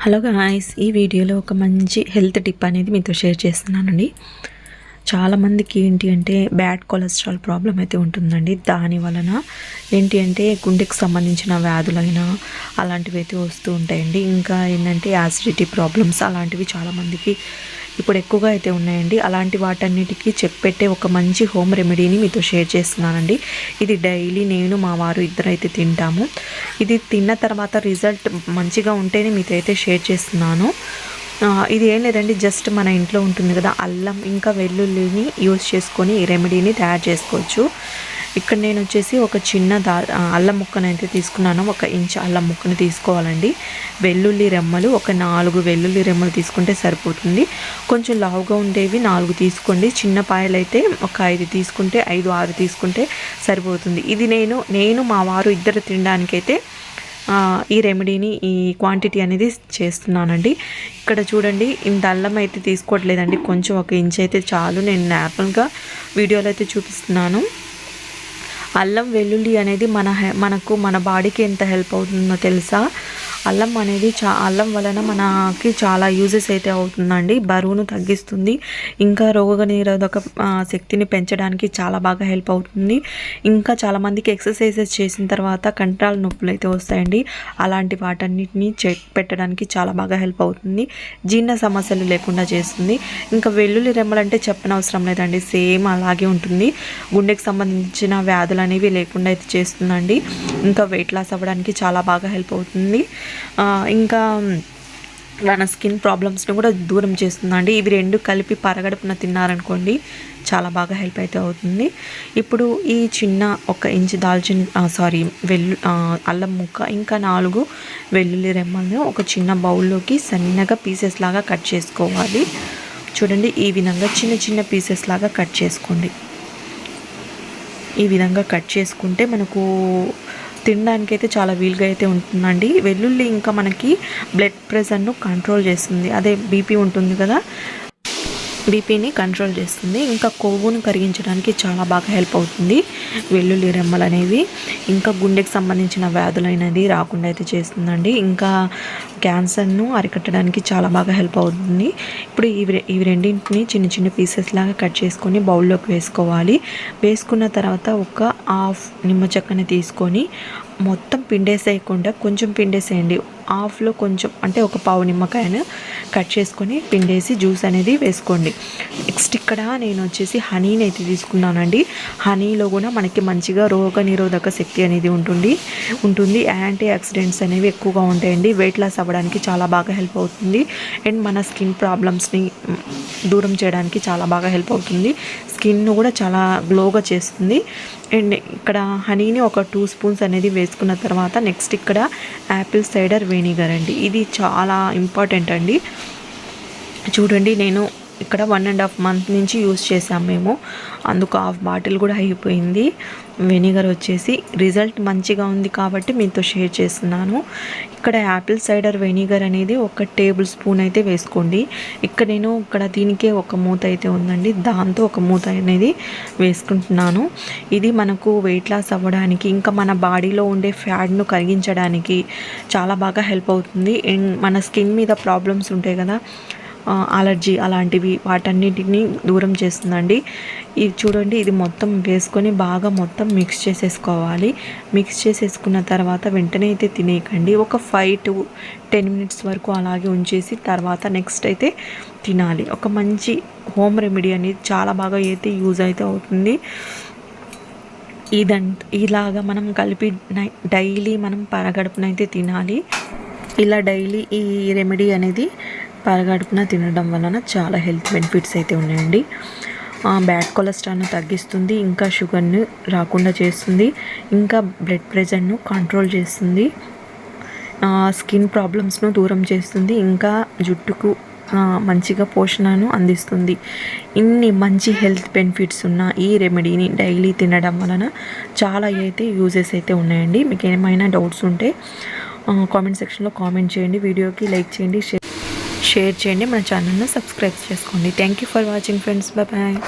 Hello guys, ఈ వీడియోలో ఒక మంచి హెల్త్ టిప్ అనేది మీతో షేర్ చేస్తున్నానండి. చాలామందికి ఏంటి అంటే బ్యాడ్ కొలెస్ట్రాల్ ప్రాబ్లం అయితే ఉంటుందండి. దాని వలన ఏంటి అంటే గుండెకి సంబంధించిన వ్యాధులైనా అలాంటివి అయితే వస్తూ ఉంటాయండి. ఇంకా ఏంటంటే యాసిడిటీ ప్రాబ్లమ్స్ అలాంటివి చాలామందికి ఇప్పుడు ఎక్కువగా అయితే ఉన్నాయండి. అలాంటి వాటన్నిటికీ చెక్ పెట్టే ఒక మంచి హోమ్ రెమెడీని మీతో షేర్ చేస్తున్నానండి. ఇది డైలీ నేను మా వారు ఇద్దరైతే తింటాము. ఇది తిన్న తర్వాత రిజల్ట్ మంచిగా ఉంటేనే మీతో అయితే షేర్ చేస్తున్నాను. ఇది ఏం లేదండి, జస్ట్ మన ఇంట్లో ఉంటుంది కదా అల్లం ఇంకా వెల్లుల్లిని యూజ్ చేసుకొని ఈ రెమెడీని తయారు చేసుకోవచ్చు. ఇక్కడ నేను వచ్చేసి ఒక చిన్న అల్లం ముక్కను అయితే తీసుకున్నాను. 1 ఇంచ్ అల్లం ముక్కను తీసుకోవాలండి. వెల్లుల్లి రెమ్మలు ఒక 4 వెల్లుల్లి రెమ్మలు తీసుకుంటే సరిపోతుంది. కొంచెం లావుగా ఉండేవి 4 తీసుకోండి. చిన్న పాయలు అయితే ఒక 5 తీసుకుంటే 5-6 తీసుకుంటే సరిపోతుంది. ఇది నేను మా వారు ఇద్దరు తినడానికైతే ఈ రెమెడీని ఈ క్వాంటిటీ అనేది చేస్తున్నానండి. ఇక్కడ చూడండి, ఇంత అల్లం అయితే తీసుకోవట్లేదండి, కొంచెం 1 ఇంచ్ అయితే చాలు. నేను నార్మల్గా వీడియోలో అయితే చూపిస్తున్నాను. అల్లం వెల్లుల్లి అనేది మన బాడీకి ఎంత హెల్ప్ అవుతుందో తెలుసా? అల్లం అనేది అల్లం వలన మనకి చాలా యూజెస్ అయితే అవుతుందండి. బరువును తగ్గిస్తుంది, ఇంకా రోగనిరోధక శక్తిని పెంచడానికి చాలా బాగా హెల్ప్ అవుతుంది. ఇంకా చాలామందికి ఎక్సర్సైజెస్ చేసిన తర్వాత కండరాల నొప్పులు అయితే వస్తాయండి. అలాంటి వాటన్నిటిని చెక్ పెట్టడానికి చాలా బాగా హెల్ప్ అవుతుంది. జీర్ణ సమస్యలు లేకుండా చేస్తుంది. ఇంకా వెల్లుల్లి రెమ్మలు అంటే చెప్పనవసరం లేదండి, సేమ్ అలాగే ఉంటుంది. గుండెకి సంబంధించిన వ్యాధులు అనేవి లేకుండా అయితే చేస్తుందండి. ఇంకా వెయిట్ లాస్ అవ్వడానికి చాలా బాగా హెల్ప్ అవుతుంది. ఇంకా మన స్కిన్ ప్రాబ్లమ్స్ని కూడా దూరం చేస్తుందండి. ఇవి 2 కలిపి పరగడుపున తిన్నారనుకోండి, చాలా బాగా హెల్ప్ అయితే అవుతుంది. ఇప్పుడు ఈ చిన్న 1 ఇంచ్ అల్లం ముక్క ఇంకా 4 వెల్లుల్లి రెమ్మలను ఒక చిన్న బౌల్లోకి సన్నగా పీసెస్ లాగా కట్ చేసుకోవాలి. చూడండి, ఈ విధంగా చిన్న చిన్న పీసెస్ లాగా కట్ చేసుకోండి. ఈ విధంగా కట్ చేసుకుంటే మనకు తినడానికైతే చాలా వీలుగా అయితే ఉంటుందండి. వెల్లుల్లి ఇంకా మనకి బ్లడ్ ప్రెషర్ను కంట్రోల్ చేస్తుంది. అదే బీపీ ఉంటుంది కదా, బీపీని కంట్రోల్ చేస్తుంది. ఇంకా కొవ్వును కరిగించడానికి చాలా బాగా హెల్ప్ అవుతుంది వెల్లుల్లి రెమ్మలు అనేవి. ఇంకా గుండెకి సంబంధించిన వ్యాధులైనది రాకుండా అయితే చేస్తుందండి. ఇంకా క్యాన్సర్ను అరికట్టడానికి చాలా బాగా హెల్ప్ అవుతుంది. ఇప్పుడు ఇవి రెండింటిని చిన్న చిన్న పీసెస్ లాగా కట్ చేసుకొని బౌల్లోకి వేసుకోవాలి. వేసుకున్న తర్వాత ఒక హాఫ్ నిమ్మ చెక్కని తీసుకొని మొత్తం పిండేసేయకుండా కొంచెం పిండేసేయండి. హాఫ్లో కొంచెం అంటే ఒక పావు నిమ్మకాయను కట్ చేసుకొని పిండేసి జ్యూస్ అనేది వేసుకోండి. నెక్స్ట్ ఇక్కడ నేను వచ్చేసి హనీని అయితే తీసుకున్నానండి. హనీలో కూడా మనకి మంచిగా రోగ నిరోధక శక్తి అనేది ఉంటుంది. యాంటీ ఆక్సిడెంట్స్ అనేవి ఎక్కువగా ఉంటాయండి. వెయిట్ లాస్ అవ్వడానికి చాలా బాగా హెల్ప్ అవుతుంది. అండ్ మన స్కిన్ ప్రాబ్లమ్స్ని దూరం చేయడానికి చాలా బాగా హెల్ప్ అవుతుంది. స్కిన్ కూడా చాలా గ్లోగా చేస్తుంది. అండ్ ఇక్కడ హనీని ఒక 2 స్పూన్స్ అనేది వేసుకున్న తర్వాత నెక్స్ట్ ఇక్కడ యాపిల్ సైడర్ వెనిగర్ అండి. ఇది చాలా ఇంపార్టెంట్ అండి. చూడండి, నేను ఇక్కడ 1.5 మంత్ నుంచి యూస్ చేసాం మేము, అందుకు హాఫ్ బాటిల్ కూడా అయిపోయింది. వెనిగర్ వచ్చేసి రిజల్ట్ మంచిగా ఉంది కాబట్టి మీతో షేర్ చేస్తున్నాను. ఇక్కడ యాపిల్ సైడర్ వెనిగర్ అనేది 1 టేబుల్ స్పూన్ అయితే వేసుకోండి. ఇక్కడ దీనికే ఒక మూత అయితే ఉందండి, దాంతో ఒక మూత అనేది వేసుకుంటున్నాను. ఇది మనకు వెయిట్ లాస్ అవ్వడానికి ఇంకా మన బాడీలో ఉండే ఫ్యాట్ను కరిగించడానికి చాలా బాగా హెల్ప్ అవుతుంది. అండ్ మన స్కిన్ మీద ప్రాబ్లమ్స్ ఉంటాయి కదా, అలర్జీ అలాంటివి, వాటన్నిటిని దూరం చేస్తుందండి. ఇది చూడండి, ఇది మొత్తం వేసుకొని బాగా మొత్తం మిక్స్ చేసేసుకోవాలి. మిక్స్ చేసేసుకున్న తర్వాత వెంటనే అయితే తినేయకండి. ఒక 5 to 10 minutes వరకు అలాగే ఉంచేసి తర్వాత నెక్స్ట్ అయితే తినాలి. ఒక మంచి హోమ్ రెమెడీ అనేది చాలా బాగా అయితే యూజ్ అయితే అవుతుంది. ఇలాగా మనం కలిపి డైలీ మనం పరగడుపునైతే తినాలి. ఇలా డైలీ ఈ రెమెడీ అనేది పరగడుపున తినడం వలన చాలా హెల్త్ బెనిఫిట్స్ అయితే ఉన్నాయండి. బ్యాడ్ కొలెస్ట్రాల్ను తగ్గిస్తుంది, ఇంకా షుగర్ను రాకుండా చేస్తుంది, ఇంకా బ్లడ్ ప్రెషర్ను కంట్రోల్ చేస్తుంది, స్కిన్ ప్రాబ్లమ్స్ను దూరం చేస్తుంది, ఇంకా జుట్టుకు మంచిగా పోషణను అందిస్తుంది. ఇన్ని మంచి హెల్త్ బెనిఫిట్స్ ఉన్న ఈ రెమెడీని డైలీ తినడం వలన చాలా అయితే యూజెస్ అయితే ఉన్నాయండి. మీకు ఏమైనా డౌట్స్ ఉంటే కామెంట్ సెక్షన్లో కామెంట్ చేయండి, వీడియోకి లైక్ చేయండి, షేర్ చేయండి, మన ఛానల్ను సబ్స్క్రైబ్ చేసుకోండి. Thank you for watching friends. Bye.